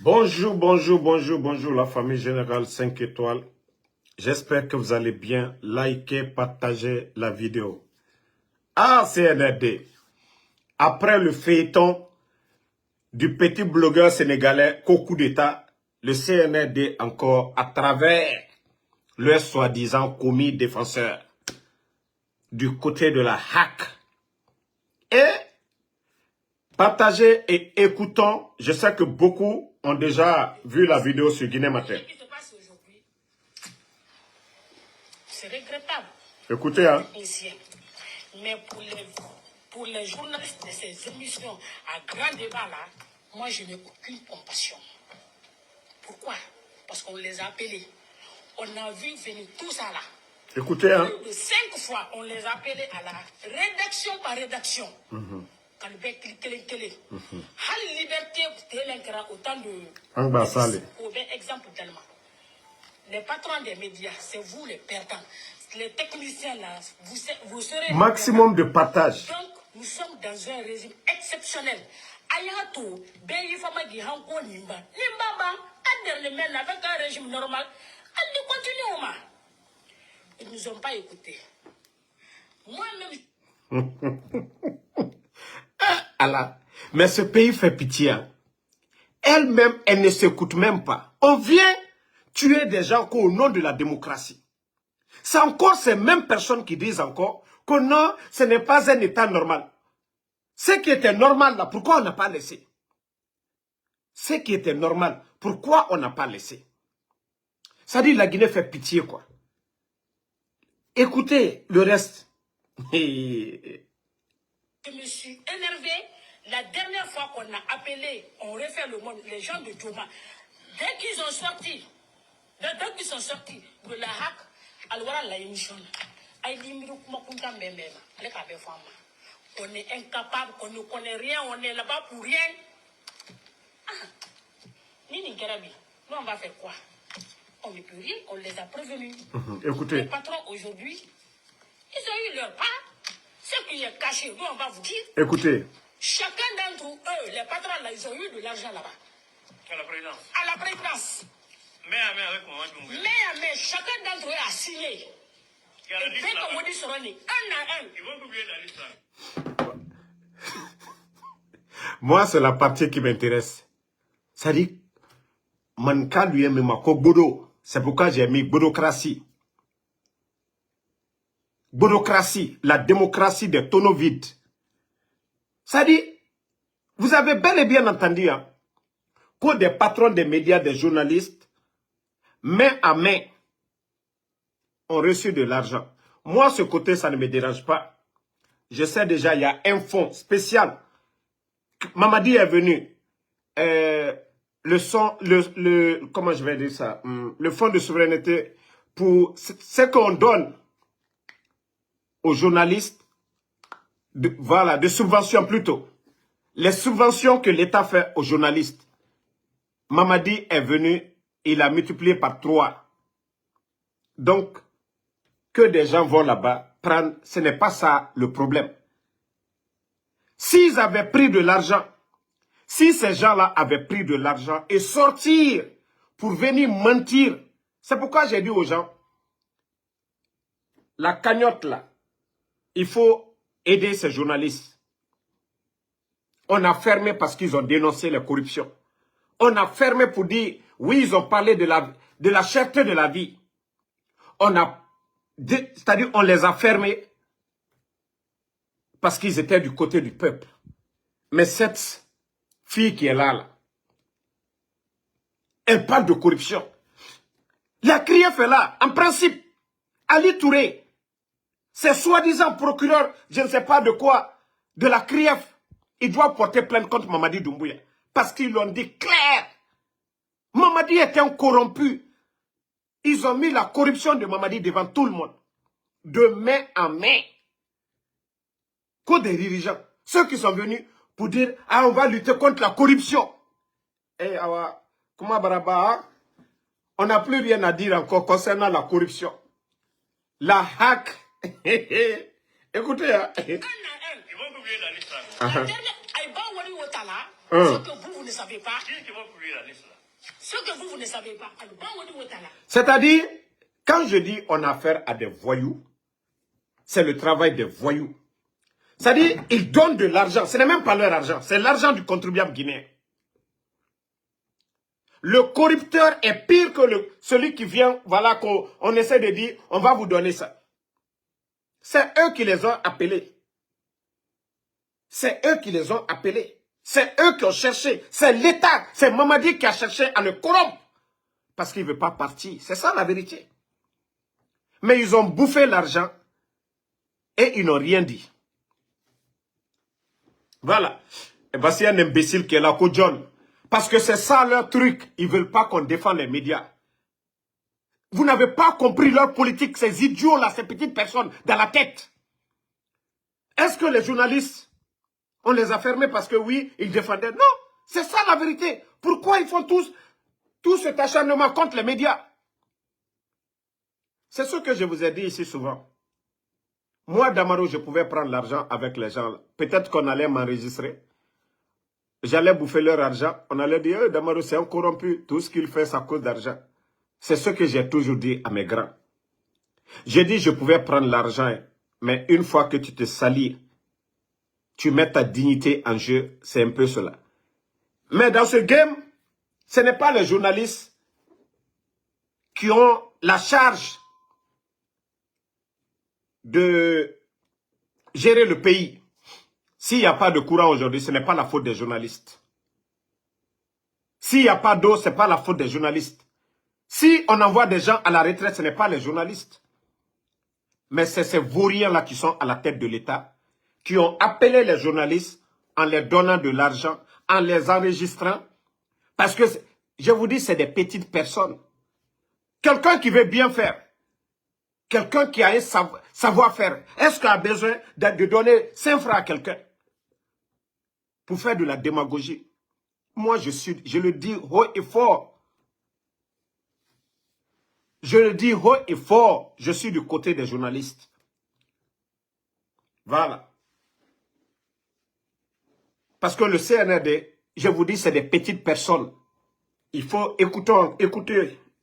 Bonjour, bonjour, bonjour, bonjour la famille Générale 5 étoiles. J'espère que vous allez bien. Likez, partagez la vidéo. Ah, CNRD. Après le feuilleton du petit blogueur sénégalais qu'au coup d'État, le CNRD encore à travers leur soi-disant commis défenseur du côté de la hack. Et partagez et écoutons. Je sais que beaucoup ont déjà vu la vidéo sur Guinée Matin. C'est regrettable. Écoutez, hein. Mais pour les journalistes de ces émissions à grand débat là, moi je n'ai aucune compassion. Pourquoi? Parce qu'on les a appelés. On a vu venir tout ça là. Écoutez, hein. Plus de 5 fois, on les a appelés à la rédaction par rédaction. Quand on veut cliquer. Hal liberté, autant de... exemple tellement. Les patrons des médias, c'est vous les perdants. Les techniciens là, vous serez... Maximum de partage. Donc, nous sommes dans un régime exceptionnel. Ayato, Beyifama Gihanko Nimba. Nimba, avec un régime normal, elle continue au moins. Ils ne nous ont pas écoutés. Moi-même... Allah. Mais ce pays fait pitié. Elle-même, elle ne s'écoute même pas. On vient tuer des gens au nom de la démocratie. C'est encore ces mêmes personnes qui disent encore que non, ce n'est pas un état normal. Ce qui était normal là, pourquoi on n'a pas laissé? Ce qui était normal, pourquoi on n'a pas laissé? Ça dit la Guinée fait pitié quoi. Écoutez le reste. Je me suis énervé la dernière fois qu'on a appelé, on refait le monde, les gens de Djouma. Dès qu'ils sont sortis de la hack, alors la émission. On est incapable, on ne connaît rien, on est là-bas pour rien. Nini Karabi, nous on va faire quoi? On ne peut rien, on les a prévenus. Écoutez. Les patrons aujourd'hui, ils ont eu leur part. Ce qui est caché, nous on va vous dire. Écoutez. Chacun d'entre eux, les patrons là, ils ont eu de l'argent là-bas. À la présidence. À la présidence. Mais chacun d'entre eux a signé. Et dès qu'on dit un à un. Ils vont publier la liste là. Moi, c'est la partie qui m'intéresse. Ça dit, c'est pourquoi j'ai mis Bodocratie. Bodocratie, la démocratie des tonneaux vides. Ça dit, vous avez bel et bien entendu hein, que des patrons des médias, des journalistes, main à main, ont reçu de l'argent. Moi, ce côté, ça ne me dérange pas. Je sais déjà, il y a un fonds spécial. Mamadi est venu. Comment je vais dire ça? Le fonds de souveraineté pour ce qu'on donne aux journalistes, de subventions plutôt. Les subventions que l'État fait aux journalistes. Mamadi est venu, il a multiplié par 3. Donc, que des gens vont là-bas prendre, ce n'est pas ça le problème. S'ils avaient pris de l'argent, si ces gens-là avaient pris de l'argent et sortir pour venir mentir, c'est pourquoi j'ai dit aux gens, la cagnotte là, il faut aider ces journalistes. On a fermé parce qu'ils ont dénoncé la corruption. On a fermé pour dire, oui, ils ont parlé de la cherté de la vie. C'est-à-dire, on les a fermés parce qu'ils étaient du côté du peuple. Mais cette fille qui est là, elle parle de corruption. La CRIEF est là, en principe. Ali Touré, c'est soi-disant procureur, je ne sais pas de quoi, de la CRIEF. Il doit porter plainte contre Mamadi Doumbouya. Parce qu'ils l'ont dit clair. Mamadi était un corrompu. Ils ont mis la corruption de Mamadi devant tout le monde. De main en main. Que des dirigeants. Ceux qui sont venus pour dire, ah, on va lutter contre la corruption. Et comment Baraba, on n'a plus rien à dire encore concernant la corruption. La hack. Écoutez. Hein. Ils vont publier la liste là. Ce que vous ne savez pas. Ce que vous ne savez pas. C'est-à-dire, quand je dis on a affaire à des voyous, c'est le travail des voyous. C'est-à-dire, ils donnent de l'argent. Ce n'est même pas leur argent, c'est l'argent du contribuable guinéen. Le corrupteur est pire que celui qui vient, voilà, qu'on essaie de dire, on va vous donner ça. C'est eux qui les ont appelés. C'est eux qui les ont appelés. C'est eux qui ont cherché. C'est l'État, c'est Mamadi qui a cherché à le corrompre. Parce qu'il ne veut pas partir. C'est ça la vérité. Mais ils ont bouffé l'argent et ils n'ont rien dit. Voilà. Et bien, c'est un imbécile qui est là, John. Parce que c'est ça leur truc. Ils ne veulent pas qu'on défende les médias. Vous n'avez pas compris leur politique, ces idiots-là, ces petites personnes, dans la tête. Est-ce que les journalistes, on les a fermés parce que oui, ils défendaient? Non, c'est ça la vérité. Pourquoi ils font tout cet acharnement contre les médias? C'est ce que je vous ai dit ici souvent. Moi, Damaro, je pouvais prendre l'argent avec les gens. Peut-être qu'on allait m'enregistrer. J'allais bouffer leur argent. On allait dire, Damaro, c'est un corrompu. Tout ce qu'il fait, c'est à cause d'argent. C'est ce que j'ai toujours dit à mes grands. J'ai dit, je pouvais prendre l'argent. Mais une fois que tu te salis, tu mets ta dignité en jeu. C'est un peu cela. Mais dans ce game, ce n'est pas les journalistes qui ont la charge de gérer le pays. S'il n'y a pas de courant aujourd'hui, ce n'est pas la faute des journalistes. S'il n'y a pas d'eau, ce n'est pas la faute des journalistes. Si on envoie des gens à la retraite, ce n'est pas les journalistes. Mais c'est ces vauriens-là qui sont à la tête de l'État, qui ont appelé les journalistes en leur donnant de l'argent, en les enregistrant. Parce que, je vous dis, c'est des petites personnes. Quelqu'un qui veut bien faire, quelqu'un qui a un savoir-faire, est-ce qu'il a besoin de donner 5 francs à quelqu'un pour faire de la démagogie? Moi, je le dis haut et fort. Je le dis haut et fort. Je suis du côté des journalistes. Voilà. Parce que le CNRD, je vous dis, c'est des petites personnes. Il faut écouter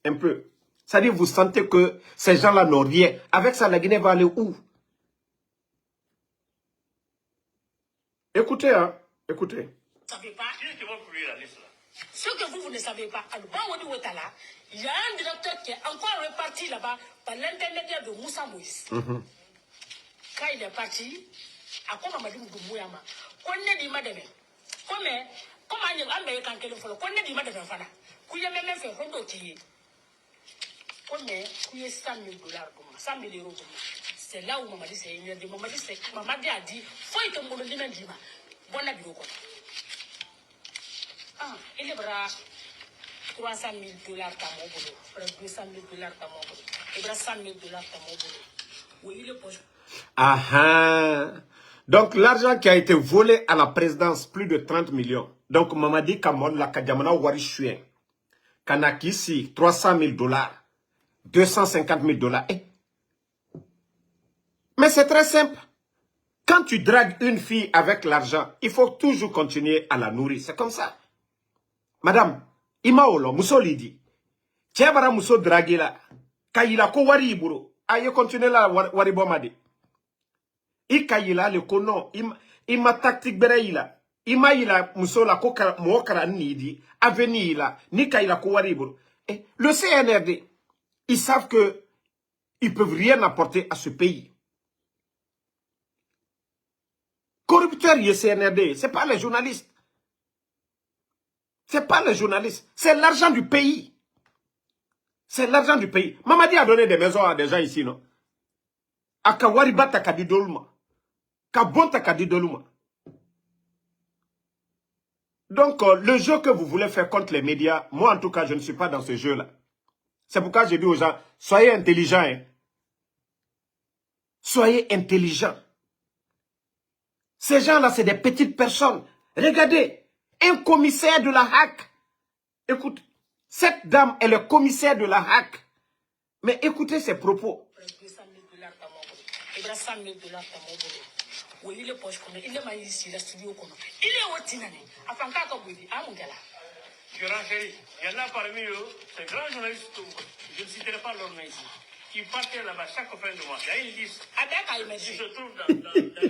un peu. C'est-à-dire, vous sentez que ces gens-là n'ont rien. Avec ça, la Guinée va aller où? Écoutez, hein. Écoutez. Vous ne savez pas. Ce que vous ne savez pas, il y a un directeur qui est encore reparti là-bas par l'intermédiaire de Moussa Moïse. Quand il est parti, à quoi m'a dit Mouyama? Qu'on est dit madame. Comment on est américain qu'elle fait? Qu'on est dit madame Fana. Qu'on a même fait un dossier. Qu'on est 100 000 $, 100 000 €. C'est là où Mamadi s'est énervé. Mamadi a dit, faut y tomber le même dimanche. Bon la bureau. Ah, il est bras 300 000 $ à mon boulot, 200 000 $ à mon boulot, il bras 100 000 $ à mon boulot. Oui, il est poche. Ah ah. Donc l'argent qui a été volé à la présidence, plus de 30 millions. Donc Mamadi Kamon, la Kadjamana Warishuen, Kanakisi, 300 000 $, 250 000 $. Eh. Mais c'est très simple. Quand tu dragues une fille avec l'argent, il faut toujours continuer à la nourrir. C'est comme ça. Madame, Imaolo, Mousso Lidi, Tiabara Mousso Dragila, Kayila ko wari iburo, aye continue la wari bomade. Ikayila le kono, ima tactique bereila, ima ila Mousso la koka mwokara nidi, avenila, ni Kayila ko wari iburo. Le CNRD, ils savent que ils peuvent rien apporter à ce pays. Corrupteurs, il y a CNRD, c'est pas les journalistes. C'est pas les journalistes, c'est l'argent du pays. C'est l'argent du pays. Mamadi a donné des maisons à des gens ici, non? Akawaribata kadidoluma. Kabonta kadidoluma. Donc, le jeu que vous voulez faire contre les médias, moi en tout cas, je ne suis pas dans ce jeu-là. C'est pourquoi je dis aux gens, soyez intelligents. Hein. Soyez intelligents. Ces gens-là, c'est des petites personnes. Regardez. Un commissaire de la HAC. Écoute, cette dame, elle est commissaire de la HAC. Mais écoutez ses propos. Oui, il est poche comme il est mal ici, la studio comme il est au Tinane. Afin qu'à comme il a mon gars là. Grand chéri, il y en a parmi eux, ces grands journalistes, je ne citerai pas leur nom ici, qui partent là-bas chaque fin de mois. Il y a une liste qui se trouve dans les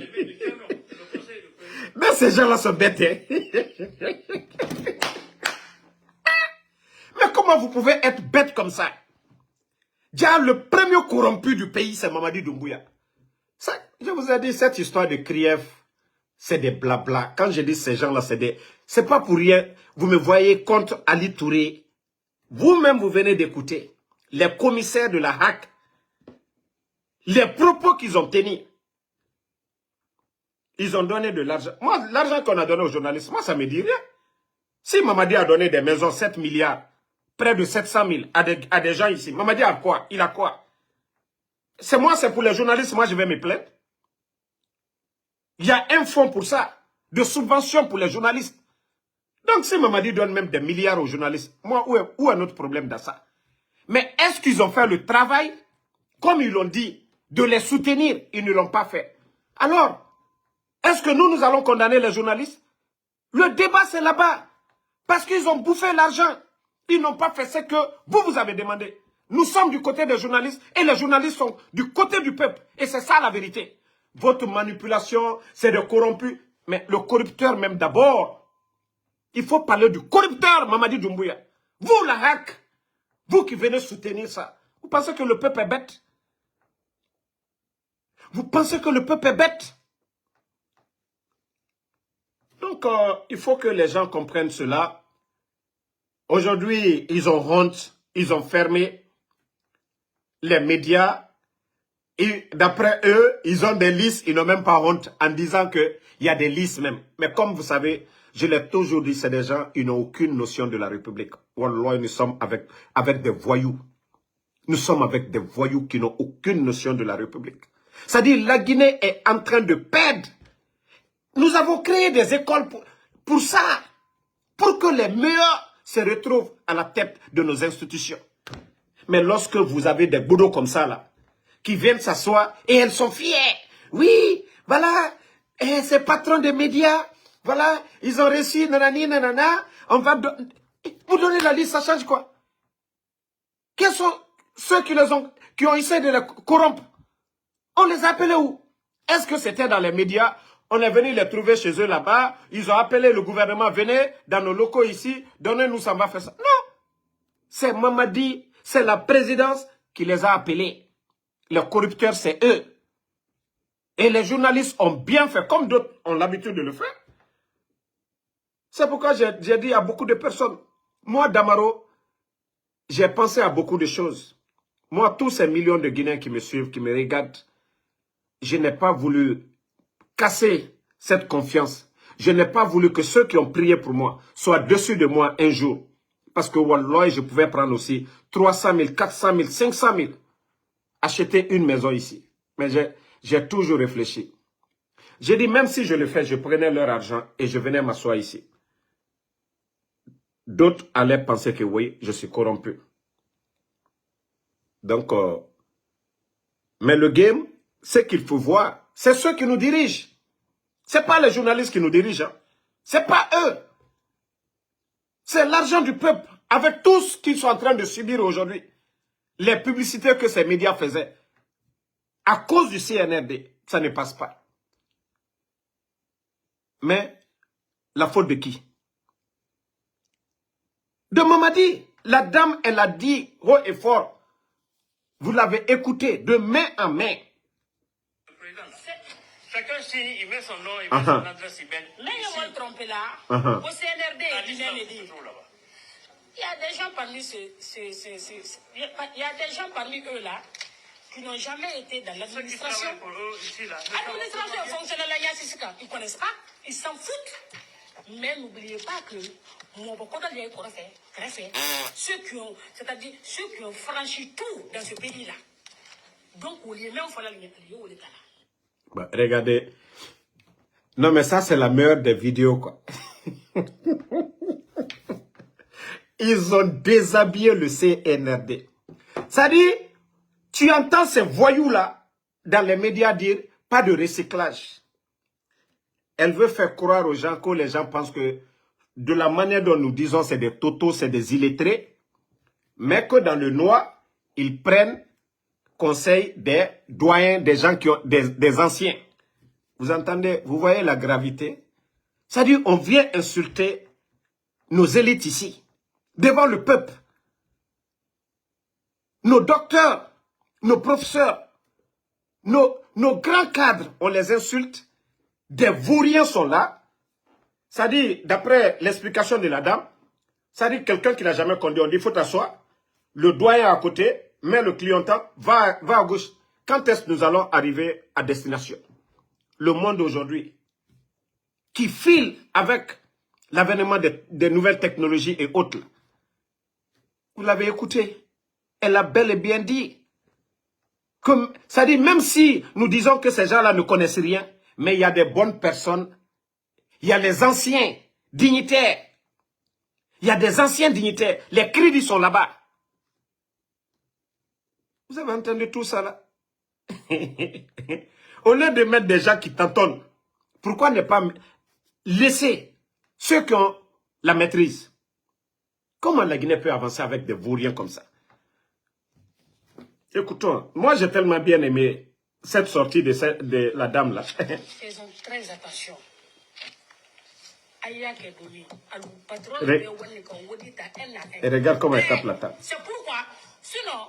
mails du Cameroun, le conseil de président. Mais ces gens-là sont bêtes. Mais comment vous pouvez être bête comme ça? Déjà, le premier corrompu du pays, c'est Mamadi Doumbouya. Ça, je vous ai dit, cette histoire de Krief, c'est des blabla. Quand je dis ces gens-là, c'est pas pour rien. Vous me voyez contre Ali Touré. Vous-même, vous venez d'écouter les commissaires de la HAC, les propos qu'ils ont tenus. Ils ont donné de l'argent. Moi, l'argent qu'on a donné aux journalistes, moi, ça me dit rien. Si Mamadi a donné des maisons, 7 milliards, près de 700 000 à des gens ici, Mamadi a quoi? Il a quoi? C'est moi, c'est pour les journalistes, moi, je vais me plaindre. Il y a un fonds pour ça, de subvention pour les journalistes. Donc, si Mamadi donne même des milliards aux journalistes, moi, où est notre problème dans ça? Mais est-ce qu'ils ont fait le travail, comme ils l'ont dit, de les soutenir? Ils ne l'ont pas fait. Alors, est-ce que nous allons condamner les journalistes? Le débat, c'est là-bas. Parce qu'ils ont bouffé l'argent. Ils n'ont pas fait ce que vous avez demandé. Nous sommes du côté des journalistes et les journalistes sont du côté du peuple. Et c'est ça la vérité. Votre manipulation, c'est de corrompus. Mais le corrupteur même d'abord, il faut parler du corrupteur Mamadi Doumbouya. Vous, la HAC, vous qui venez soutenir ça, vous pensez que le peuple est bête? Vous pensez que le peuple est bête? Donc, il faut que les gens comprennent cela. Aujourd'hui, ils ont honte, ils ont fermé les médias. Et d'après eux, ils ont des listes, ils n'ont même pas honte en disant qu'il y a des listes même. Mais comme vous savez, je l'ai toujours dit, c'est des gens, ils n'ont aucune notion de la République. Wallah, nous sommes avec des voyous. Nous sommes avec des voyous qui n'ont aucune notion de la République. C'est-à-dire, la Guinée est en train de perdre. Nous avons créé des écoles pour ça. Pour que les meilleurs se retrouvent à la tête de nos institutions. Mais lorsque vous avez des boudots comme ça, là, qui viennent s'asseoir et elles sont fiers. Oui, voilà, ces patrons des médias, voilà, ils ont reçu nanani, nanana, on va... Vous donnez la liste, ça change quoi? Quels sont ceux qui ont essayé de les corrompre? On les a appelés où? Est-ce que c'était dans les médias? On est venu les trouver chez eux là-bas, ils ont appelé le gouvernement, venez dans nos locaux ici, donnez-nous, ça va faire ça. Non! C'est Mamadi, c'est la présidence qui les a appelés. Les corrupteurs, c'est eux. Et les journalistes ont bien fait, comme d'autres ont l'habitude de le faire. C'est pourquoi j'ai dit à beaucoup de personnes, moi, Damaro, j'ai pensé à beaucoup de choses. Moi, tous ces millions de Guinéens qui me suivent, qui me regardent, je n'ai pas voulu casser cette confiance. Je n'ai pas voulu que ceux qui ont prié pour moi soient dessus de moi un jour. Parce que, wallah, je pouvais prendre aussi 300 000, 400 000, 500 000. Acheter une maison ici. Mais j'ai toujours réfléchi. J'ai dit, même si je le fais, je prenais leur argent et je venais m'asseoir ici. D'autres allaient penser que oui, je suis corrompu. Donc, mais le game, c'est qu'il faut voir. C'est ceux qui nous dirigent. Ce n'est pas les journalistes qui nous dirigent. Hein. Ce n'est pas eux. C'est l'argent du peuple. Avec tout ce qu'ils sont en train de subir aujourd'hui. Les publicités que ces médias faisaient, à cause du CNRD, ça ne passe pas. Mais, la faute de qui? De Mamadi. La dame, elle a dit haut et fort. Vous l'avez écouté de main en main. Chacun signe, il met son nom, il met son adresse email. Mais ils vont tromper là. Au CNRD, il vient de dire. Il y a des gens parmi il y a des gens parmi eux là qui n'ont jamais été dans l'administration. L'administration fonctionnaire là, ils ne connaissent pas, ils s'en foutent. Mais n'oubliez pas que ceux qui ont, c'est-à-dire ceux qui ont franchi tout dans ce pays-là. Donc, au lieu même, il faut aller au État là. Bah, regardez. Non, mais ça, c'est la meilleure des vidéos, quoi. Ils ont déshabillé le CNRD. C'est-à-dire, tu entends ces voyous-là dans les médias dire pas de recyclage. Elle veut faire croire aux gens que les gens pensent que de la manière dont nous disons c'est des totos, c'est des illettrés, mais que dans le noir, ils prennent conseil des doyens, des gens qui ont des anciens. Vous entendez, vous voyez la gravité? C'est-à-dire, on vient insulter nos élites ici, devant le peuple. Nos docteurs, nos professeurs, nos grands cadres, on les insulte. Des vauriens sont là. C'est-à-dire, d'après l'explication de la dame, c'est-à-dire quelqu'un qui n'a jamais conduit, on dit, il faut t'asseoir. Le doyen à côté, met le clientant, va à gauche. Quand est-ce que nous allons arriver à destination? Le monde aujourd'hui, qui file avec l'avènement des nouvelles technologies et autres. Vous l'avez écouté. Elle a bel et bien dit. C'est-à-dire, même si nous disons que ces gens-là ne connaissent rien, mais il y a des bonnes personnes, il y a les anciens dignitaires. Il y a des anciens dignitaires. Les crédits sont là-bas. Vous avez entendu tout ça là? Au lieu de mettre des gens qui tâtonnent, pourquoi ne pas laisser ceux qui ont la maîtrise? Comment la Guinée peut avancer avec des vauriens comme ça? Écoutons, moi j'ai tellement bien aimé cette sortie de la dame là. Faisons très attention. Et regarde comment elle tape la table. C'est pourquoi, sinon,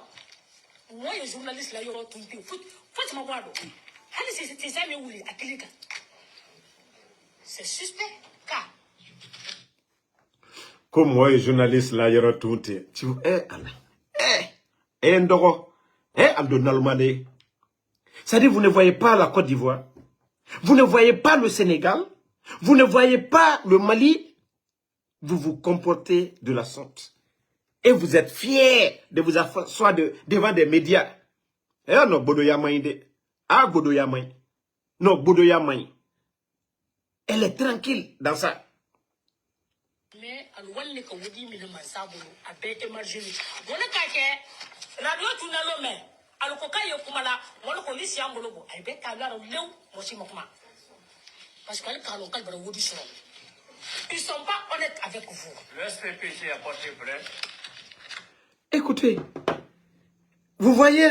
moi les journalistes là, il y aura tout. Faut me voir. C'est ça, mais où les c'est suspect, car. Comme moi, les journalistes là, il y aura tout. C'est-à-dire, vous ne voyez pas la Côte d'Ivoire, vous ne voyez pas le Sénégal, vous ne voyez pas le Mali, vous vous comportez de la sorte. Et vous êtes fiers de vous asseoir devant des médias. Eh non, Bodo Yamaïde. Ah, Bodo Yamaï. Non, Bodo Yamaï. Elle est tranquille dans ça. Mais à l'ouest, quand vous dites, mais le massacre, à Bête et Marjorie. Vous ne caquez, radio tout n'a l'homme. Alors, quand il y a comme là, moi, le policier en bolo, elle bête à l'heure où l'eau, moi, c'est mon parce que ils ne sont pas honnêtes avec vous. Le SPPC a porté plainte. Écoutez, vous voyez,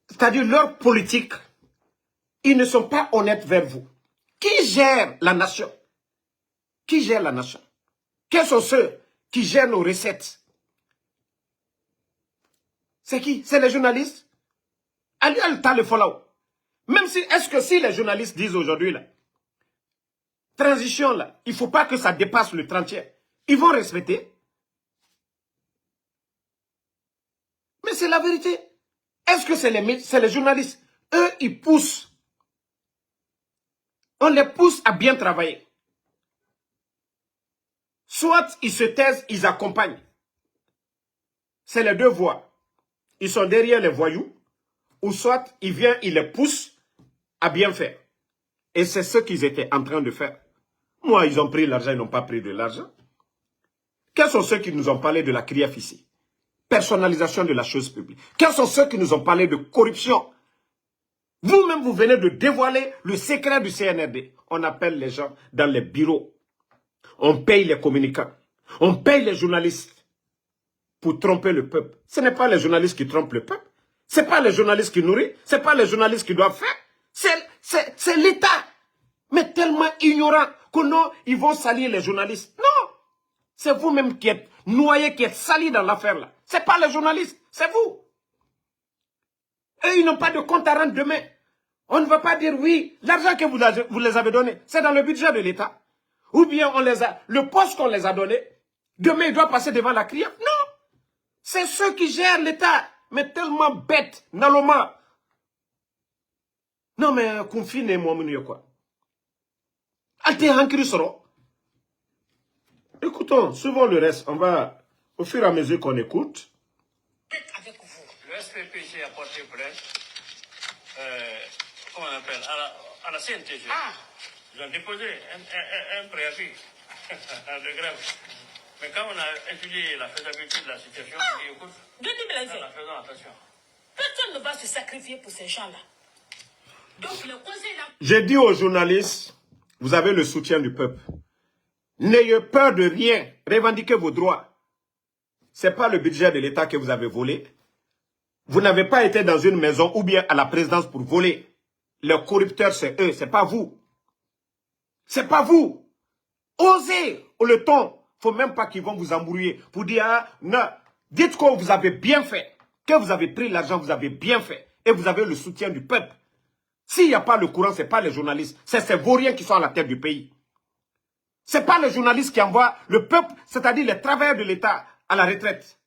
c'est-à-dire leur politique, ils ne sont pas honnêtes vers vous. Qui gère la nation? Qui gère la nation? Quels sont ceux qui gèrent nos recettes? C'est qui? C'est les journalistes? Allez, le follow. Même si, est-ce que si les journalistes disent aujourd'hui, là, transition, là, il ne faut pas que ça dépasse le 30e, ils vont respecter? Mais c'est la vérité. Est-ce que c'est les journalistes? Eux, ils poussent. On les pousse à bien travailler. Soit ils se taisent, ils accompagnent. C'est les deux voies. Ils sont derrière les voyous, ou soit ils viennent, ils les poussent à bien faire. Et c'est ce qu'ils étaient en train de faire. Moi, ils ont pris l'argent, ils n'ont pas pris de l'argent. Quels sont ceux qui nous ont parlé de la CRIEF ici? Personnalisation de la chose publique. Quels sont ceux qui nous ont parlé de corruption? Vous-même, vous venez de dévoiler le secret du CNRD. On appelle les gens dans les bureaux. On paye les communicants. On paye les journalistes pour tromper le peuple. Ce n'est pas les journalistes qui trompent le peuple. Ce n'est pas les journalistes qui nourrissent. Ce n'est pas les journalistes qui doivent faire. C'est l'État. Mais tellement ignorant que non, ils vont salir les journalistes. Non. C'est vous-même qui êtes noyés, qui êtes salis dans l'affaire là. Ce n'est pas les journalistes, c'est vous. Eux, ils n'ont pas de compte à rendre demain. On ne va pas dire oui, l'argent que vous les avez donné, c'est dans le budget de l'État. Ou bien le poste qu'on les a donné, demain il doit passer devant la CRIEF. Non. C'est ceux qui gèrent l'État. Mais tellement bêtes, Naloma. Non mais, confine moi, quoi. Alte hankiri soro. Écoutons, suivons le reste. On va, au fur et à mesure qu'on écoute. Avec vous. Le SPPC a porté plainte, comment on appelle, à la CNTG. Ah. Ils ont déposé un préavis de grève. Mais quand on a étudié la faisabilité de la situation, on dit, écoute, faisons attention. Personne ne va se sacrifier pour ces gens-là. Donc, le conseil... J'ai dit aux journalistes, vous avez le soutien du peuple. N'ayez peur de rien. Revendiquez vos droits. Ce n'est pas le budget de l'État que vous avez volé. Vous n'avez pas été dans une maison ou bien à la présidence pour voler. Les corrupteurs, c'est eux, c'est pas vous. C'est pas vous. Osez le ton. Il ne faut même pas qu'ils vont vous embrouiller pour dire, ah, non, dites que vous avez bien fait. Que vous avez pris l'argent, vous avez bien fait. Et vous avez le soutien du peuple. S'il n'y a pas le courant, ce n'est pas les journalistes. C'est ces vauriens qui sont à la tête du pays. Ce n'est pas les journalistes qui envoient le peuple, c'est-à-dire les travailleurs de l'État, à la retraite.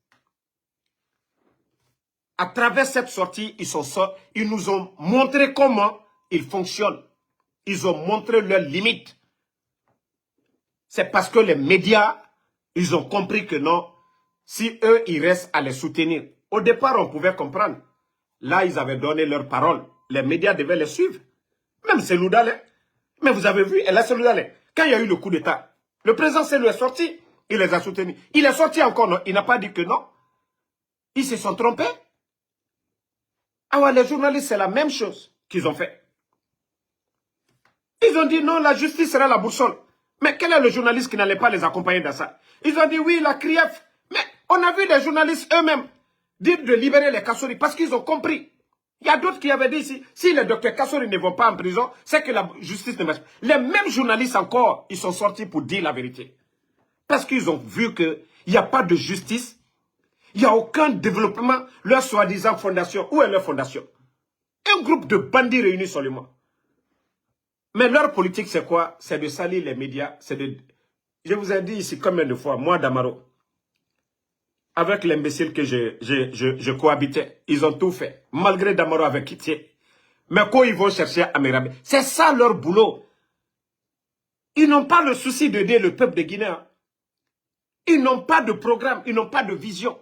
À travers cette sortie, ils nous ont montré comment ils fonctionnent. Ils ont montré leurs limites. C'est parce que les médias, ils ont compris que non, si eux, ils restent à les soutenir. Au départ, on pouvait comprendre. Là, ils avaient donné leur parole. Les médias devaient les suivre. Même Cellou Dalein. Mais vous avez vu, Cellou Dalein, quand il y a eu le coup d'État, le président Cellou est sorti, il les a soutenus. Il est sorti encore, non? Il n'a pas dit que non. Ils se sont trompés. Ah ouais, les journalistes, c'est la même chose qu'ils ont fait. Ils ont dit non, la justice sera la boussole. Mais quel est le journaliste qui n'allait pas les accompagner dans ça? Ils ont dit oui, la CRIEF. Mais on a vu des journalistes eux-mêmes dire de libérer les Kassory parce qu'ils ont compris. Il y a d'autres qui avaient dit ici, si les docteurs Kassory ne vont pas en prison, c'est que la justice ne marche pas. Les mêmes journalistes encore, ils sont sortis pour dire la vérité. Parce qu'ils ont vu qu'il n'y a pas de justice. Il n'y a aucun développement, leur soi-disant fondation. Où est leur fondation? Un groupe de bandits réunis seulement. Mais leur politique, c'est quoi? C'est de salir les médias. Je vous ai dit ici combien de fois, moi, Damaro, avec l'imbécile que je cohabitais, ils ont tout fait. Malgré Damaro avec quitté. Mais quand ils vont chercher à me ramener, c'est ça leur boulot. Ils n'ont pas le souci d'aider le peuple de Guinée. Ils n'ont pas de programme, ils n'ont pas de vision.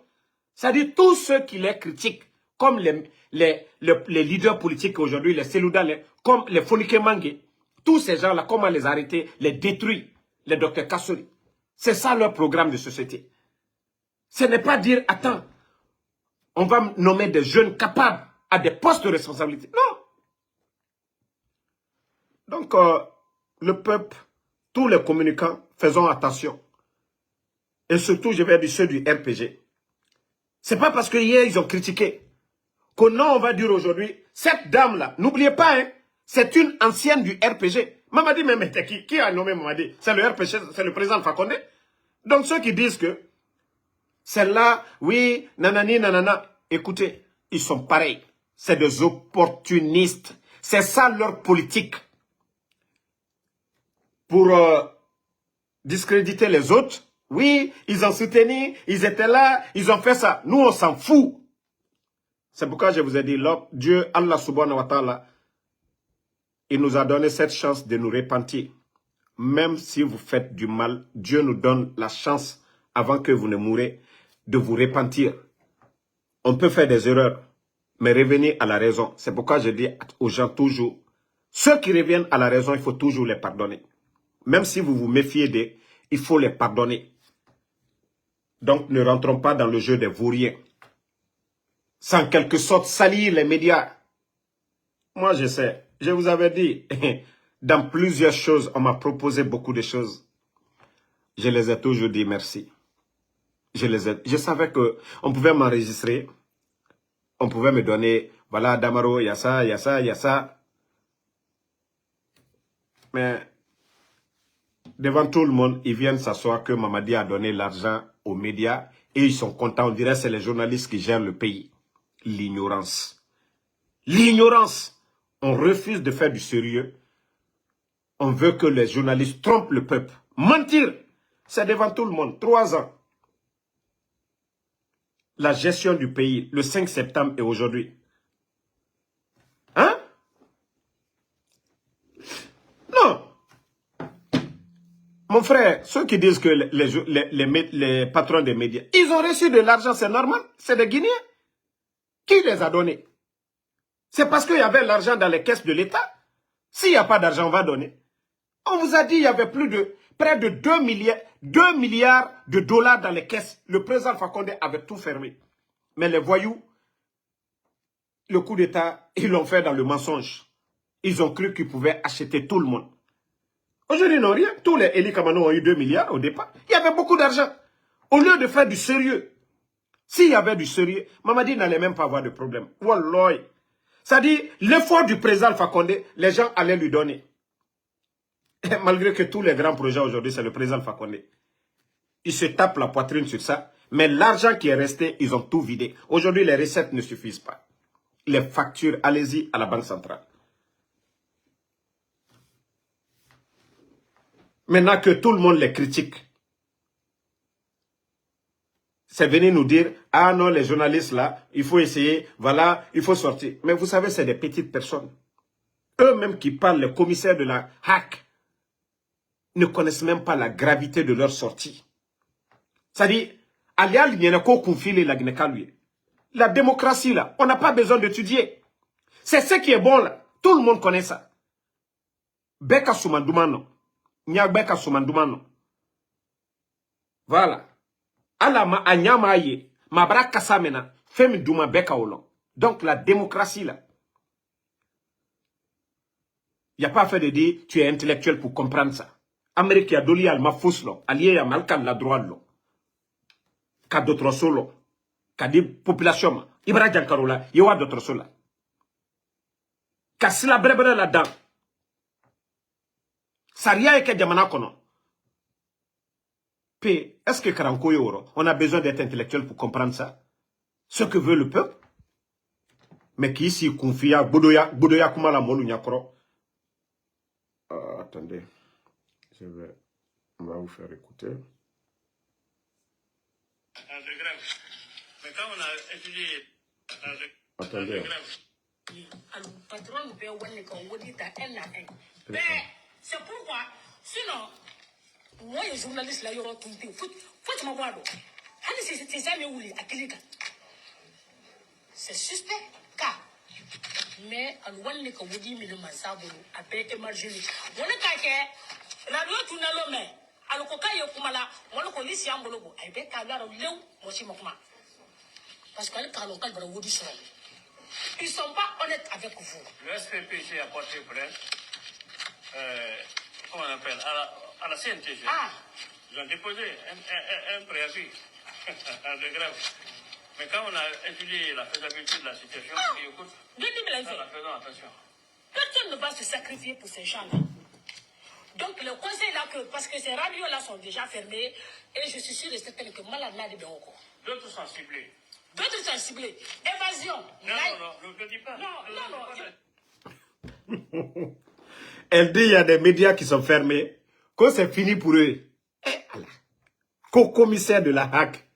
C'est-à-dire tous ceux qui les critiquent, comme les leaders politiques aujourd'hui, les Cellou Dalein, comme les Fonike Mangue, tous ces gens-là, comment les arrêter, les détruire, les docteurs Kassory. C'est ça leur programme de société. Ce n'est pas dire, attends, on va nommer des jeunes capables à des postes de responsabilité. Non. Donc, le peuple, tous les communicants, faisons attention. Et surtout, je vais dire ceux du RPG. C'est pas parce que hier, ils ont critiqué que non, on va dire aujourd'hui, cette dame-là, n'oubliez pas, hein, c'est une ancienne du RPG. Mamadi, mais qui a nommé Mamadi? C'est le RPG, c'est le président Fakonde. Donc ceux qui disent que celle-là, oui, nanani, nanana, écoutez, ils sont pareils. C'est des opportunistes. C'est ça leur politique. Pour discréditer les autres. Oui, ils ont soutenu, ils étaient là, ils ont fait ça. Nous, on s'en fout. C'est pourquoi je vous ai dit, Dieu, Allah subhanahu wa ta'ala, il nous a donné cette chance de nous repentir. Même si vous faites du mal, Dieu nous donne la chance, avant que vous ne mourrez, de vous repentir. On peut faire des erreurs, mais revenir à la raison. C'est pourquoi je dis aux gens toujours, ceux qui reviennent à la raison, il faut toujours les pardonner. Même si vous vous méfiez d'eux, il faut les pardonner. Donc, ne rentrons pas dans le jeu des vauriens. Sans quelque sorte salir les médias. Moi, je sais. Je vous avais dit, dans plusieurs choses, on m'a proposé beaucoup de choses. Je les ai toujours dit merci. Je savais qu'on pouvait m'enregistrer. On pouvait me donner, voilà, Damaro, il y a ça, il y a ça, il y a ça. Mais, devant tout le monde, ils viennent s'asseoir que Mamadi a donné l'argent aux médias et ils sont contents. On dirait que c'est les journalistes qui gèrent le pays. L'ignorance. L'ignorance. On refuse de faire du sérieux. On veut que les journalistes trompent le peuple. Mentir. C'est devant tout le monde. 3 ans. La gestion du pays, le 5 septembre et aujourd'hui. Hein? Non. Mon frère, ceux qui disent que les patrons des médias, ils ont reçu de l'argent, c'est normal. C'est des Guinéens. Qui les a donnés? C'est parce qu'il y avait l'argent dans les caisses de l'État. S'il n'y a pas d'argent, on va donner. On vous a dit qu'il y avait près de 2 milliards de dollars dans les caisses. Le président Fakonde avait tout fermé. Mais les voyous, le coup d'État, ils l'ont fait dans le mensonge. Ils ont cru qu'ils pouvaient acheter tout le monde. Aujourd'hui, non, rien. Tous les Eli Kamano ont eu 2 milliards au départ. Il y avait beaucoup d'argent. Au lieu de faire du sérieux, s'il y avait du sérieux, Mamadi n'allait même pas avoir de problème. Wallah. C'est-à-dire, l'effort du président Alpha Condé, les gens allaient lui donner. Et malgré que tous les grands projets aujourd'hui, c'est le président Alpha Condé. Ils se tapent la poitrine sur ça. Mais l'argent qui est resté, ils ont tout vidé. Aujourd'hui, les recettes ne suffisent pas. Les factures, allez-y à la Banque centrale. Maintenant que tout le monde les critique, c'est venir nous dire, ah non, les journalistes là, il faut essayer, voilà, il faut sortir. Mais vous savez, c'est des petites personnes. Eux-mêmes qui parlent, les commissaires de la HAC, ne connaissent même pas la gravité de leur sortie. C'est-à-dire, la démocratie là, on n'a pas besoin d'étudier. C'est ce qui est bon là. Tout le monde connaît ça. Beka Soumandumano. Beka Soumandumano. Voilà. Alama anyamaye. Mabra kasamena. Femi duma beka olon. Donc la démocratie là. Il n'y a pas fait de dire tu es intellectuel pour comprendre ça. Amérique a doli al mafous lo. Allié a malkan la droit lo. Ka d'autres solo. Ka di population. Ibra Jankarola. Yewa d'autres solo. Ka sila brebre là-dedans. Saria eke jamana kono. P. Est-ce que Karanko Yoro, on a besoin d'être intellectuel pour comprendre ça? Ce que veut le peuple. Mais qui ici confia Boudoya Kumala Molu Nyakoro. Attendez. On va vous faire écouter. Mais quand on a étudié... Attendez. C'est pourquoi, sinon, moi, les journalistes, là, ils auront tout dit. Faut que tu m'envoies. C'est ça, mais où les acryliques. C'est suspect, car. Mais, à l'ouane, quand vous dites, mais le massacre, à paix émergé. On est caqué, la loi, tu n'as l'homme. Alors, quand il y a Kumala, on le connaît si un bologo. Et bien, quand il y a un léo, moi, je m'en parce que quand on parle de vous dire, ils ne sont pas honnêtes avec vous. Le SPPG a porté plainte. Comment on appelle, à la CNTG. Ah. Ils ont déposé un préavis de grève. Mais quand on a étudié la faisabilité de la situation, on dit, écoute, faisons attention. Personne ne va se sacrifier pour ces gens-là. Donc le conseil là, parce que ces radios-là sont déjà fermées, et je suis sûr et certain que malade de Béoko. D'autres sont ciblés. D'autres sont ciblés. Évasion. Non, ne dis pas. Non. Elle dit il y a des médias qui sont fermés. Quand c'est fini pour eux. Co-commissaire de la HAC.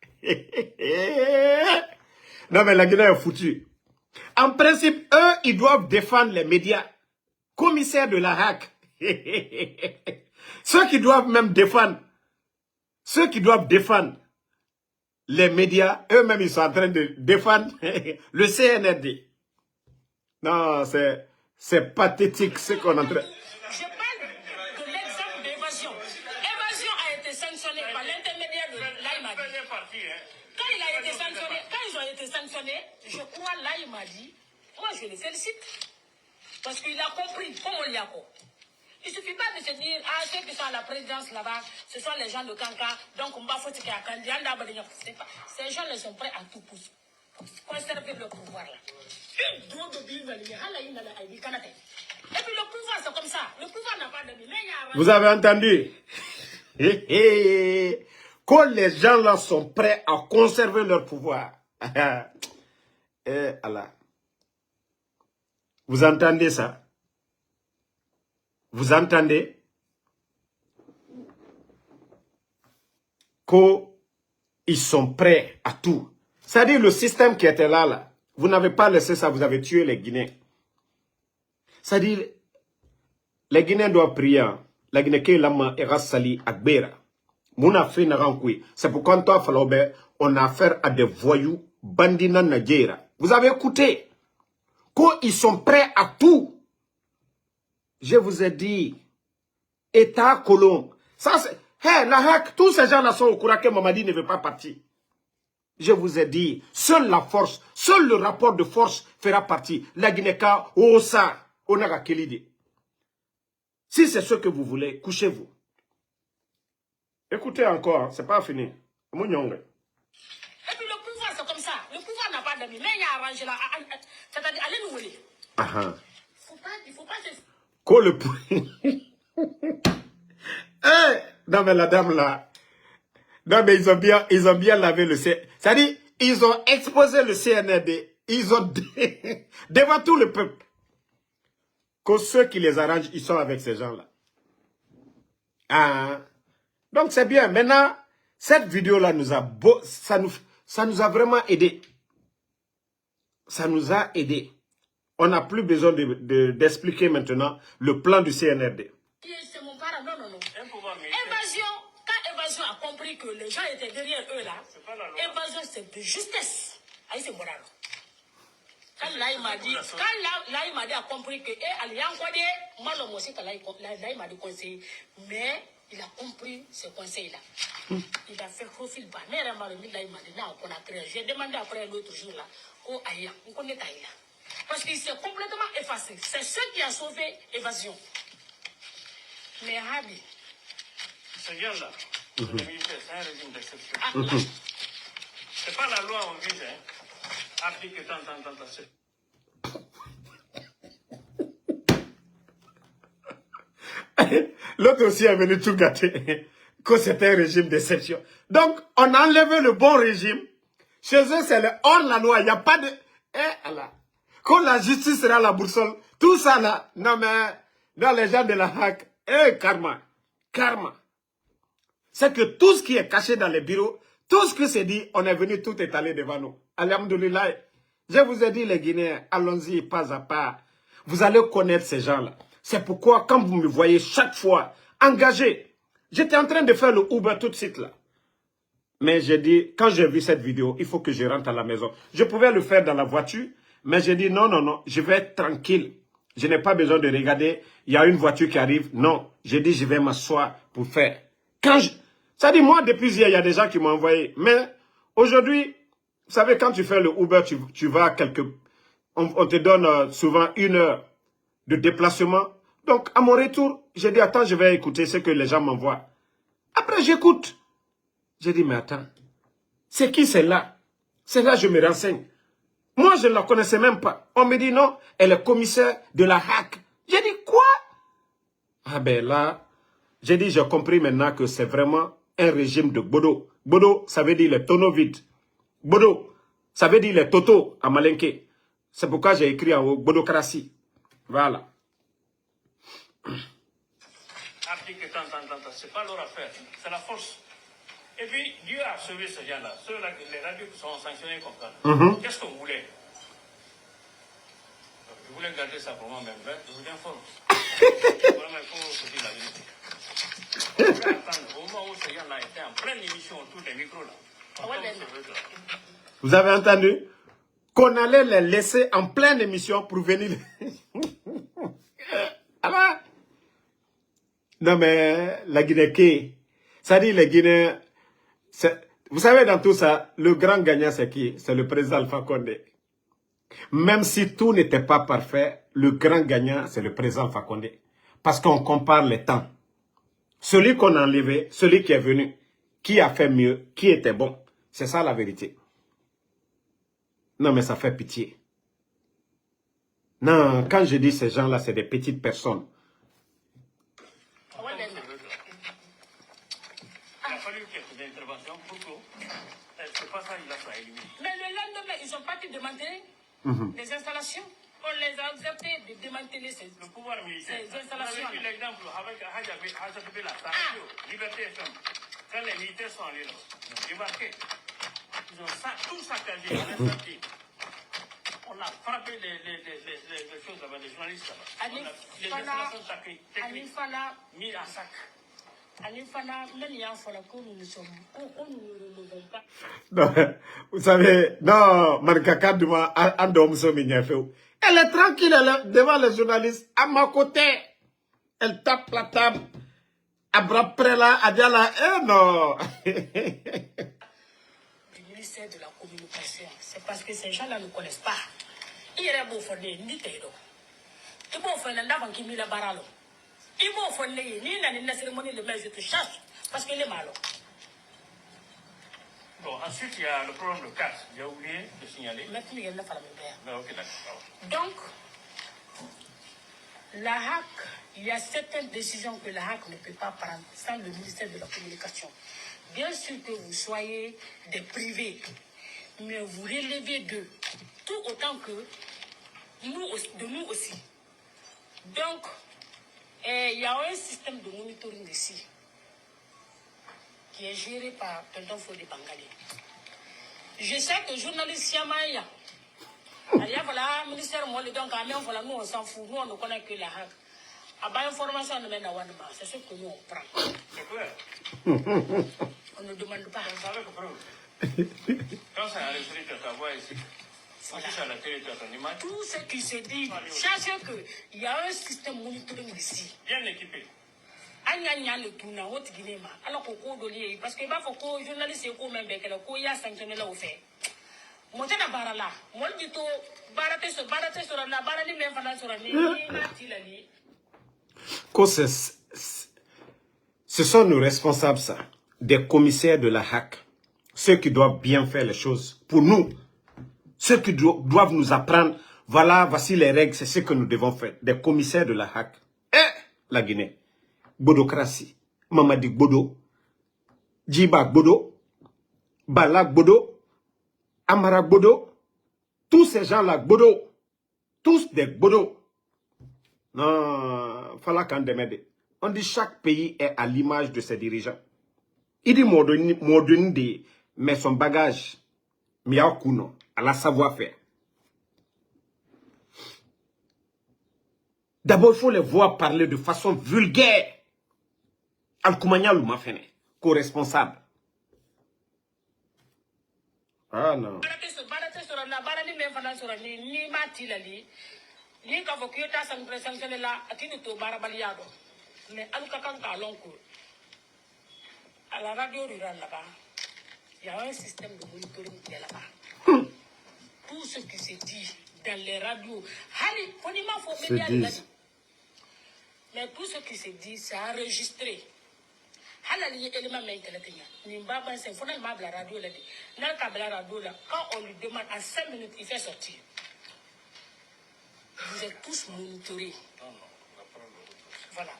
Non mais la Guinée est foutue. En principe, eux, ils doivent défendre les médias. Commissaire de la HAC. Ceux qui doivent même défendre. Ceux qui doivent défendre les médias, eux-mêmes, ils sont en train de défendre le CNRD. Non, c'est pathétique ce qu'on est en train... Je parle de l'exemple d'évasion. Évasion a été sanctionnée par l'intermédiaire de l'Aïmadi. Quand il a été sanctionné, quand ils ont été sanctionnés, je crois l'Aïmadi, moi je les félicite. Parce qu'il a compris, comme on l'a compris. Il ne suffit pas de se dire, ah, ceux qui sont à la présidence là-bas, ce sont les gens de Kanka, donc on va faut qu'il y a candidat. Ces gens, ils sont prêts à tout pour conserver le pouvoir là. Et puis le pouvoir, c'est comme ça. Le pouvoir n'a pas de limite. Vous avez entendu? Quand les gens là sont prêts à conserver leur pouvoir. Allah. Vous entendez ça? Vous entendez? Qu'ils sont prêts à tout. C'est-à-dire le système qui était là, vous n'avez pas laissé ça, vous avez tué les Guinéens. C'est-à-dire, les Guinéens doivent prier. La Guinée qui est là, Sali Agbera. C'est pourquoi on a affaire à des voyous, bandits Nigeria. Vous avez écouté? Qu'ils sont prêts à tout. Je vous ai dit, État colon. Ça c'est, hey, la HAC, tous ces gens-là sont au courant que Mamadi ne veut pas partir. Je vous ai dit, seule la force, seul le rapport de force fera partie. La Guinée-Ka, Osa, Onaga Kelide. Si c'est ce que vous voulez, couchez-vous. Écoutez encore, c'est pas fini. Mounyongue. Et puis le pouvoir, c'est comme ça. Le pouvoir n'a pas d'amis. Mais il y a arrangé là. C'est-à-dire, allez nous voler. Il faut pas se... Quoi le non mais la dame là. Non mais ils ont bien lavé le CNRD. C'est-à-dire, ils ont exposé le CNRD. Ils ont devant tout le peuple. Que ceux qui les arrangent, ils sont avec ces gens-là. Donc c'est bien. Maintenant, cette vidéo-là nous a ça nous a vraiment aidé. Ça nous a aidé. On n'a plus besoin d'expliquer maintenant le plan du CNRD. C'est mon parent, non. Évasion, quand Évasion a compris que les gens étaient derrière eux là, Évasion c'est de justesse. Aïe, c'est moral. Quand là il m'a dit, a compris que il y a encore des malhommes aussi, là il m'a dit conseil, mais il a compris ce conseil-là. Il a fait profil bas. Mais là il m'a dit, non, on a créé. J'ai demandé après l'autre jour là, oh aïe, on connaît aïe. Parce qu'il s'est complètement effacé. C'est ce qui a sauvé Évasion. Mais Habi. Ce gars-là, c'est un régime d'exception. C'est pas la loi en vise, hein. Applique tant. L'autre aussi est venu tout gâter. Que c'était un régime d'exception. Donc, on a enlevé le bon régime. Chez eux, c'est le hors la loi. Il n'y a pas de... Allah. Quand la justice sera la boussole, tout ça là, non mais, dans les gens de la hack, karma. C'est que tout ce qui est caché dans les bureaux, tout ce que c'est dit, on est venu tout étaler devant nous. Alhamdoulilah. Je vous ai dit les Guinéens, allons-y pas à pas. Vous allez connaître ces gens-là. C'est pourquoi, quand vous me voyez chaque fois engagé, j'étais en train de faire le Uber tout de suite là. Mais j'ai dit, quand j'ai vu cette vidéo, il faut que je rentre à la maison. Je pouvais le faire dans la voiture, mais j'ai dit non, je vais être tranquille. Je n'ai pas besoin de regarder, il y a une voiture qui arrive. Non, j'ai dit, je vais m'asseoir pour faire. Ça dit, moi, depuis hier, il y a des gens qui m'ont envoyé. Mais aujourd'hui, vous savez, quand tu fais le Uber, tu vas on te donne souvent 1 heure de déplacement. Donc, à mon retour, j'ai dit, attends, je vais écouter ce que les gens m'envoient. Après, j'écoute. J'ai dit, mais attends, c'est qui celle-là? Celle-là, je me renseigne. Moi, je ne la connaissais même pas. On me dit, non, elle est commissaire de la hack. J'ai dit, quoi? Ah ben là, j'ai dit, j'ai compris maintenant que c'est vraiment un régime de Bodo. Bodo, ça veut dire les tonneaux vides. Bodo, ça veut dire les totos à Malinké. C'est pourquoi j'ai écrit en haut, Bodocratie. Voilà. Applique tant, c'est pas leur affaire, c'est la force. Et puis, Dieu a sauvé ces gens-là, ceux-là, les radios qui sont sanctionnés comme ça. Qu'est-ce qu'on voulait? Je voulais garder ça pour moi-même, hein? Je vous informe. Vraiment, il faut se dire la vérité. Je vais attendre au moment où ces gens-là étaient en pleine émission autour des micros là. Vous avez entendu? Qu'on allait les laisser en pleine émission pour venir. Alors, non mais, la Guinée, ça dit les Guinéens, vous savez dans tout ça, le grand gagnant c'est qui? C'est le président Alpha Condé. Même si tout n'était pas parfait, le grand gagnant c'est le président Alpha Condé. Parce qu'on compare les temps. Celui qu'on a enlevé, celui qui est venu, qui a fait mieux, qui était bon. C'est ça la vérité. Non mais ça fait pitié. Non, quand je dis ces gens-là, c'est des petites personnes. Il a fallu quelques interventions pour que c'est pas ça, il a pas éliminé. Mais le lendemain, ils ont parti démanteler les installations. On les a accepté de démanteler le pouvoir militaire. Ces installations. Vous avez vu l'exemple avec Hajabela, Liberté FM. Quand les militaires sont allés là, débarqués, ils ont tout saccagé, on a frappé les choses là-bas, les journalistes là-bas. Les installations techniques mis en sac. Non, vous savez, non, Marikaka Douma, elle est tranquille devant les journalistes, à ma côté. Elle tape la table, à bras près là, à dire là, non. Du ministère de la communication, c'est parce que ces gens-là ne connaissent pas. Il y a beau fonder ni Taïdo. Il faut faire l'endroit qui met la barre. Il faut faire la cérémonie de je te chasse parce qu'il est mal. Bon, ensuite, il y a le problème de casse. J'ai oublié de signaler. Maintenant, il y a une femme. Ok, d'accord. Donc, la HAC, il y a certaines décisions que la HAC ne peut pas prendre sans le ministère de la Communication. Bien sûr que vous soyez des privés, mais vous relevez d'eux, tout autant que de nous aussi. Donc, il y a un système de monitoring ici qui est géré par Tonton Fodé Bangali. Je sais que journaliste Yamaya, voilà, ministère moi donc voilà, nous on s'en fout, nous on ne connaît que la HAC. À bas information on mène à Wanama, c'est ce que nous on prend. C'est clair. On ne demande pas. Quand ça a réussi à savoir ici, voilà. Tout ce qui se dit, sachez qu'il y a un système monitoring ici. Bien équipé. Alors parce que va faut que journaliste et même que y a sanctionné là au fait. Moi je na bara là, moi dit to barate sur la barani même pendant sur ni ce sont nos responsables ça, des commissaires de la HAC, ceux qui doivent bien faire les choses pour nous, ceux qui doivent nous apprendre, voilà, voici les règles, c'est ce que nous devons faire, des commissaires de la HAC et la Guinée. Bodocratie, Mamadi Bodo, Djiba Bodo, Balak Bodo, Amara Bodo, tous ces gens-là, Bodo, tous des Bodo. Non, fallait qu'on démerde. On dit chaque pays est à l'image de ses dirigeants. Il dit modernité, mais son bagage, miaoukuno, à la savoir-faire. D'abord, il faut les voir parler de façon vulgaire. Al-Koumania Loumafene, co-responsable. Ah non. Mais à la radio rurale là-bas, il y a un système de monitoring qui est là-bas. Tout ce qui se dit dans les radios, mais tout ce qui se dit, c'est enregistré. Quand on lui demande en 5 minutes, il fait sortir. Vous êtes tous monitorés. Voilà.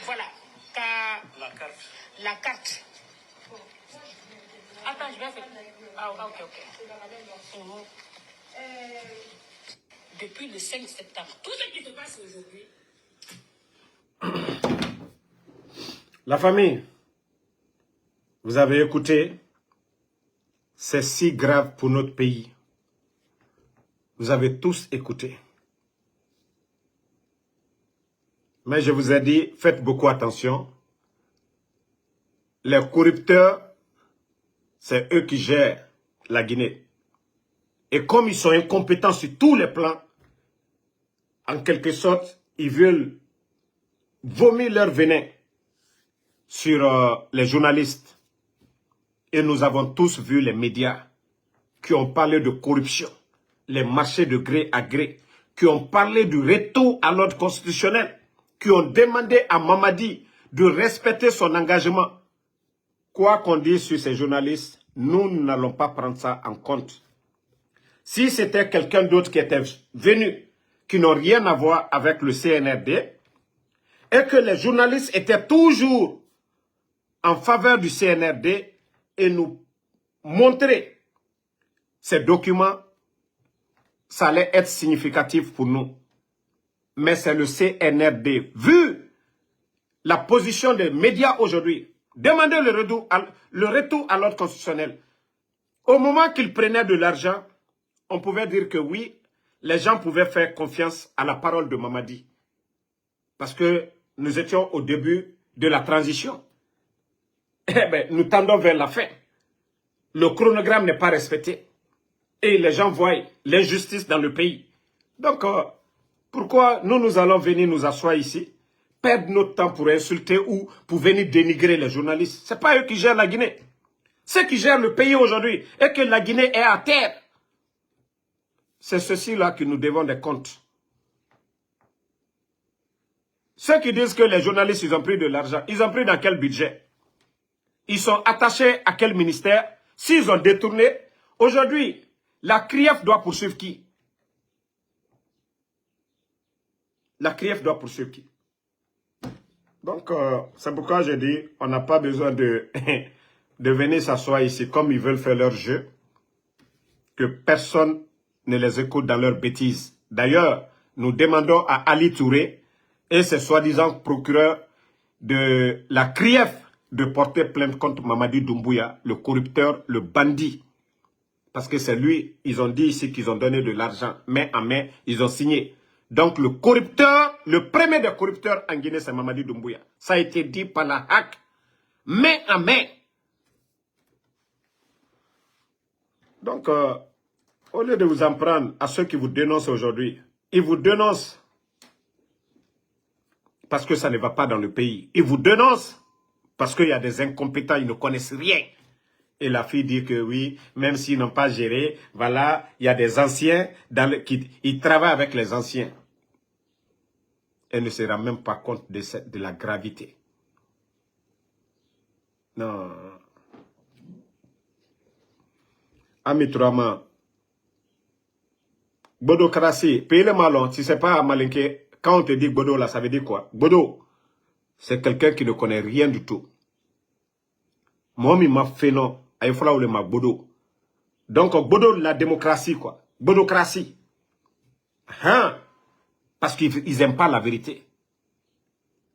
Voilà. La carte. Attends, je vais faire. Ah, ok. Depuis le 5 septembre, tout ce qui se passe aujourd'hui. La famille, vous avez écouté, c'est si grave pour notre pays. Vous avez tous écouté. Mais je vous ai dit, faites beaucoup attention. Les corrupteurs, c'est eux qui gèrent la Guinée. Et comme ils sont incompétents sur tous les plans, en quelque sorte, ils veulent vomir leur venin sur les journalistes. Et nous avons tous vu les médias qui ont parlé de corruption, les marchés de gré à gré, qui ont parlé du retour à l'ordre constitutionnel, qui ont demandé à Mamadi de respecter son engagement. Quoi qu'on dise sur ces journalistes, nous n'allons pas prendre ça en compte. Si c'était quelqu'un d'autre qui était venu, qui n'ont rien à voir avec le CNRD, et que les journalistes étaient toujours en faveur du CNRD et nous montrer ces documents, ça allait être significatif pour nous. Mais c'est le CNRD. Vu la position des médias aujourd'hui, demandez le retour à l'ordre constitutionnel. Au moment qu'ils prenaient de l'argent, on pouvait dire que oui, les gens pouvaient faire confiance à la parole de Mamadi. Parce que nous étions au début de la transition. Eh bien, nous tendons vers la fin. Le chronogramme n'est pas respecté. Et les gens voient l'injustice dans le pays. Donc, pourquoi nous allons venir nous asseoir ici, perdre notre temps pour insulter ou pour venir dénigrer les journalistes? Ce n'est pas eux qui gèrent la Guinée. Ceux qui gèrent le pays aujourd'hui et que la Guinée est à terre. C'est ceci-là que nous devons des comptes. Ceux qui disent que les journalistes, ils ont pris de l'argent, ils ont pris dans quel budget? Ils sont attachés à quel ministère? S'ils ont détourné, aujourd'hui, la CRIEF doit poursuivre qui? La CRIEF doit poursuivre qui? Donc, c'est pourquoi je dis, on n'a pas besoin de, de venir s'asseoir ici comme ils veulent faire leur jeu, que personne ne les écoute dans leurs bêtises. D'ailleurs, nous demandons à Ali Touré et ses soi-disant procureurs de la CRIEF de porter plainte contre Mamadi Doumbouya, le corrupteur, le bandit. Parce que c'est lui, ils ont dit ici qu'ils ont donné de l'argent main en main, ils ont signé. Donc le corrupteur, le premier des corrupteurs en Guinée, c'est Mamadi Doumbouya. Ça a été dit par la HAC, main en main. Donc, au lieu de vous en prendre à ceux qui vous dénoncent aujourd'hui, ils vous dénoncent parce que ça ne va pas dans le pays. Ils vous dénoncent parce qu'il y a des incompétents, ils ne connaissent rien. Et la fille dit que oui, même s'ils n'ont pas géré, voilà, il y a des anciens qui ils travaillent avec les anciens. Elle ne se rend même pas compte de la gravité. Non. Ami Tourama, Bodo Krasi, paye le malon, si ce n'est pas malinqué, quand on te dit Bodo là, ça veut dire quoi? Bodo, c'est quelqu'un qui ne connaît rien du tout. Moi, il m'a fait non. Il faut le ma Bodo. Donc, Bodo, la démocratie, quoi. Bodocratie. Hein? Parce qu'ils n'aiment pas la vérité.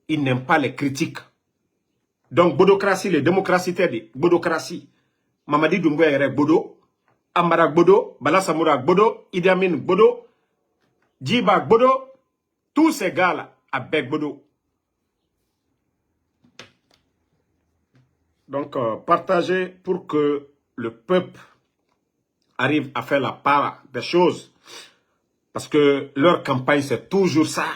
Ils n'aiment pas les critiques. Donc, Bodocratie, les démocraties, t'es dit. Bodocratie. Mamadi Doumbouya est Bodo. Amarak Bodo. Bala Samourak Bodo. Idi Amin Bodo. Djibak Bodo. Tous ces gars-là, avec Bodo. Donc, partagez pour que le peuple arrive à faire la part des choses. Parce que leur campagne, c'est toujours ça.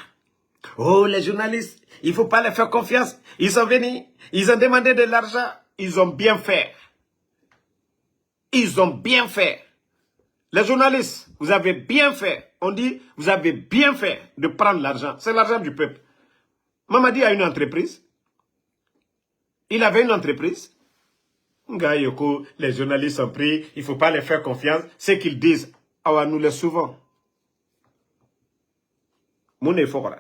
Oh, les journalistes, il ne faut pas les faire confiance. Ils sont venus, ils ont demandé de l'argent. Ils ont bien fait. Ils ont bien fait. Les journalistes, vous avez bien fait. On dit, vous avez bien fait de prendre l'argent. C'est l'argent du peuple. Mamadi a une entreprise. Il avait une entreprise. Les journalistes ont pris, il ne faut pas les faire confiance. Ce qu'ils disent, nous les souvent. Mon effort.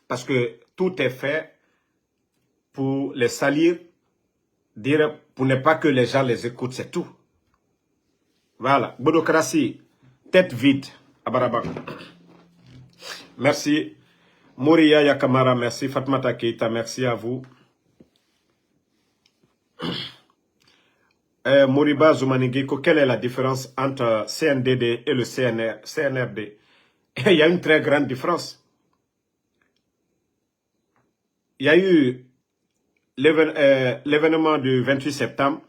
Parce que tout est fait pour les salir, dire pour ne pas que les gens les écoutent, c'est tout. Voilà. Bodocratie, tête vide. Abarabak. Merci. Mouria Yakamara, merci. Fatmata Keita, merci à vous. Moriba Zoumanigiko, quelle est la différence entre CNDD et le CNRD? Il y a une très grande différence. Il y a eu l'événement du 28 septembre,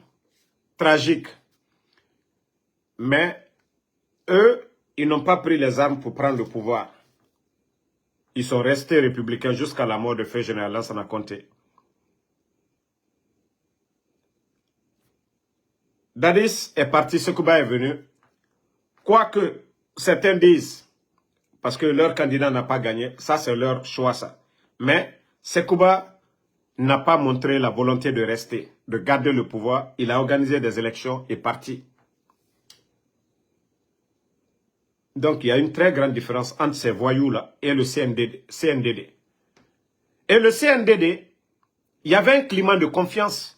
tragique. Mais eux, ils n'ont pas pris les armes pour prendre le pouvoir. Ils sont restés républicains jusqu'à la mort de Feu Général Lansana Conté. Dadis est parti, Sekouba est venu. Quoique certains disent, parce que leur candidat n'a pas gagné, ça c'est leur choix ça. Mais Sekouba n'a pas montré la volonté de rester, de garder le pouvoir. Il a organisé des élections et est parti. Donc il y a une très grande différence entre ces voyous-là et le CNDD. Et le CNDD, il y avait un climat de confiance.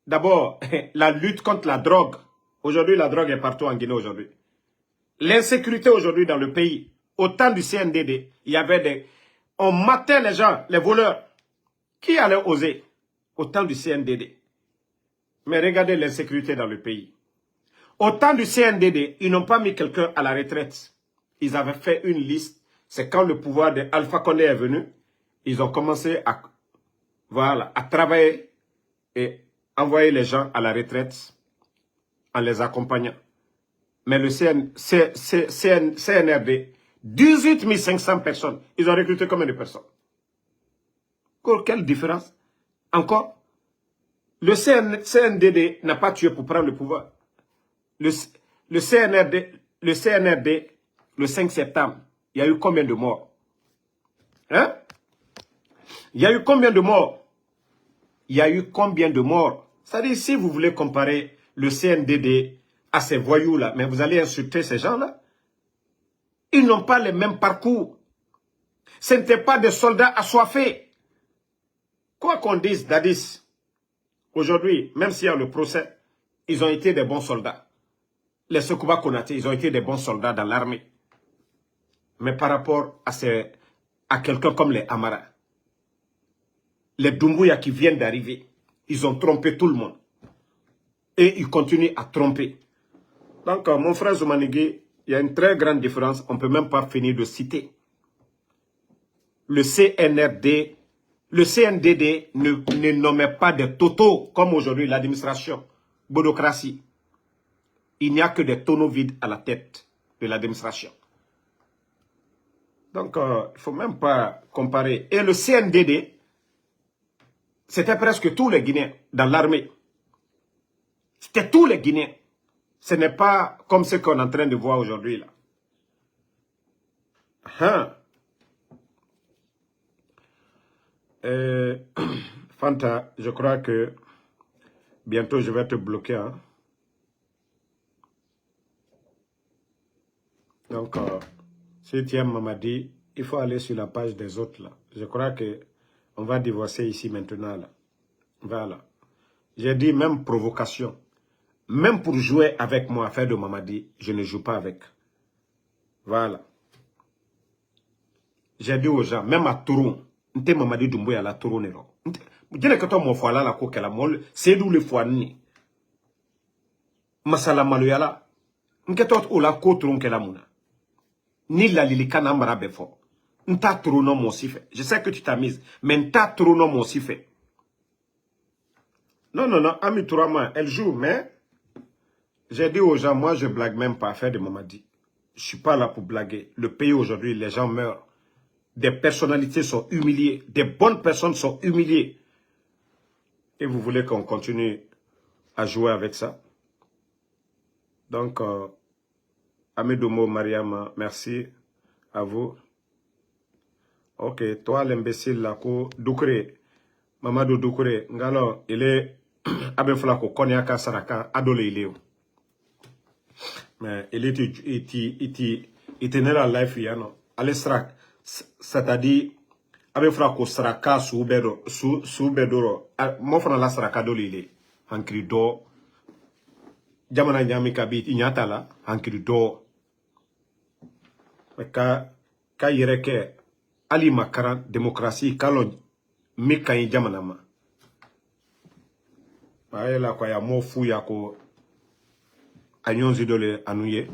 D'abord, la lutte contre la drogue. Aujourd'hui, la drogue est partout en Guinée aujourd'hui. L'insécurité aujourd'hui dans le pays. Au temps du CNDD, il y avait des... On matait les gens, les voleurs. Qui allait oser? Au temps du CNDD. Mais regardez l'insécurité dans le pays. Au temps du CNDD, ils n'ont pas mis quelqu'un à la retraite. Ils avaient fait une liste. C'est quand le pouvoir de Alpha Condé est venu, ils ont commencé à, voilà, à travailler et envoyer les gens à la retraite en les accompagnant. Mais le CNRD, 18 500 personnes. Ils ont recruté combien de personnes? Quelle différence? Encore, le CNDD n'a pas tué pour prendre le pouvoir. Le CNRD, le 5 septembre, il y a eu combien de morts? Hein? Il y a eu combien de morts? Il y a eu combien de morts? C'est-à-dire, si vous voulez comparer le CNDD à ces voyous-là, mais vous allez insulter ces gens-là. Ils n'ont pas les mêmes parcours. Ce n'étaient pas des soldats assoiffés. Quoi qu'on dise d'Addis, aujourd'hui, même s'il y a le procès, ils ont été des bons soldats. Les Sekouba Konaté, ils ont été des bons soldats dans l'armée. Mais par rapport à quelqu'un comme les Amara, les Doumbouya qui viennent d'arriver, ils ont trompé tout le monde. Et ils continuent à tromper. Donc, mon frère Zoumanigui, il y a une très grande différence. On ne peut même pas finir de citer. Le CNRD, le CNDD ne nommait pas des totaux, comme aujourd'hui l'administration, bureaucratie. Il n'y a que des tonneaux vides à la tête de l'administration. Donc, il ne faut même pas comparer. Et le CNDD, c'était presque tous les Guinéens dans l'armée. C'était tous les Guinéens. Ce n'est pas comme ce qu'on est en train de voir aujourd'hui là. Fanta, je crois que bientôt je vais te bloquer. Hein? Donc, si tu aimes Mamadi, il faut aller sur la page des autres là. Je crois que on va divorcer ici maintenant là. Voilà. J'ai dit même provocation. Même pour jouer avec moi, affaire de Mamadi, je ne joue pas avec. Voilà. J'ai dit aux gens, même à Touron, Nte Mamadi Doumbouya la Touron nero. Je ne sais pas mon foie là, la coque la molle, c'est d'où le foie ni. Masala maloyala. Nketot ou la côte que la mouna. Ni la lilikana marabefo. Nta Touron mon sife. Je sais que tu t'as mise, mais nta Touron mon sife. Non, non, non, Ami Tourama, elle joue, mais j'ai dit aux gens, moi je blague même pas à faire de Mamadi. Je ne suis pas là pour blaguer. Le pays aujourd'hui, les gens meurent. Des personnalités sont humiliées. Des bonnes personnes sont humiliées. Et vous voulez qu'on continue à jouer avec ça? Donc, Amidomo Mariama, merci à vous. Ok, toi l'imbécile là, Doucouré, Mamadou Doucouré, Ngalo, il est Abeflako, Konyaka Saraka, Adole Ileo. Mais il tenait la life, il y a non. Allez, c'est-à-dire, Abeflako Saraka, Soubedoro, moi, je la Saraka Dolile, en cri d'or. Jamana Nyami Kabit, Inyatala, en cri d'or. Mais quand il y a Ali Makaran, démocratie, Kalon, Mikaï Jamanama. Aïe la quoi, ya mo fou ya ko agnon zidole anouye.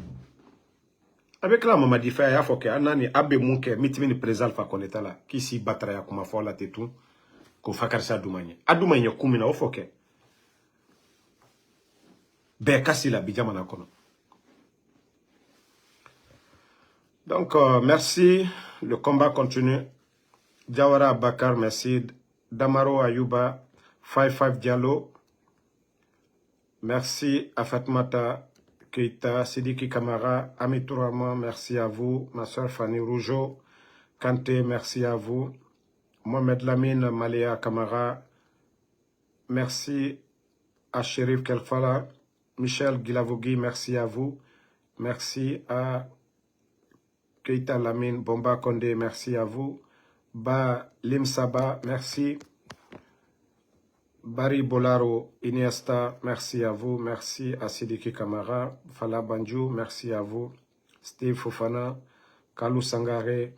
Avec la maman dit fait ya foke anani abe munke mitimi présal fa koneta la qui si battra ya kuma fola tetu ko fakarsa dumanye. Adumanye kumina o foke. Be kasi la bijamana kono. Donc merci, le combat continue. Jawara Bakar, merci. Damaro Ayuba, 55 Diallo. Merci à Fatmata Keita, Sidiki Kamara, Ami Tourama, merci à vous. Ma soeur Fanny Rougeau, Kanté, merci à vous. Mohamed Lamine Maléa Kamara, merci à Chérif Kelfala. Michel Guilavogui, merci à vous. Merci à Keita Lamine Bomba Kondé, merci à vous. Ba Lim Saba, merci. Barry Bolaro Iniesta, merci à vous. Merci à Sidiki Kamara. Fala Banjou, merci à vous. Steve Fofana, Kalou Sangare.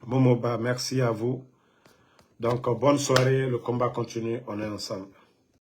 Momoba, merci à vous. Donc, bonne soirée. Le combat continue. On est ensemble.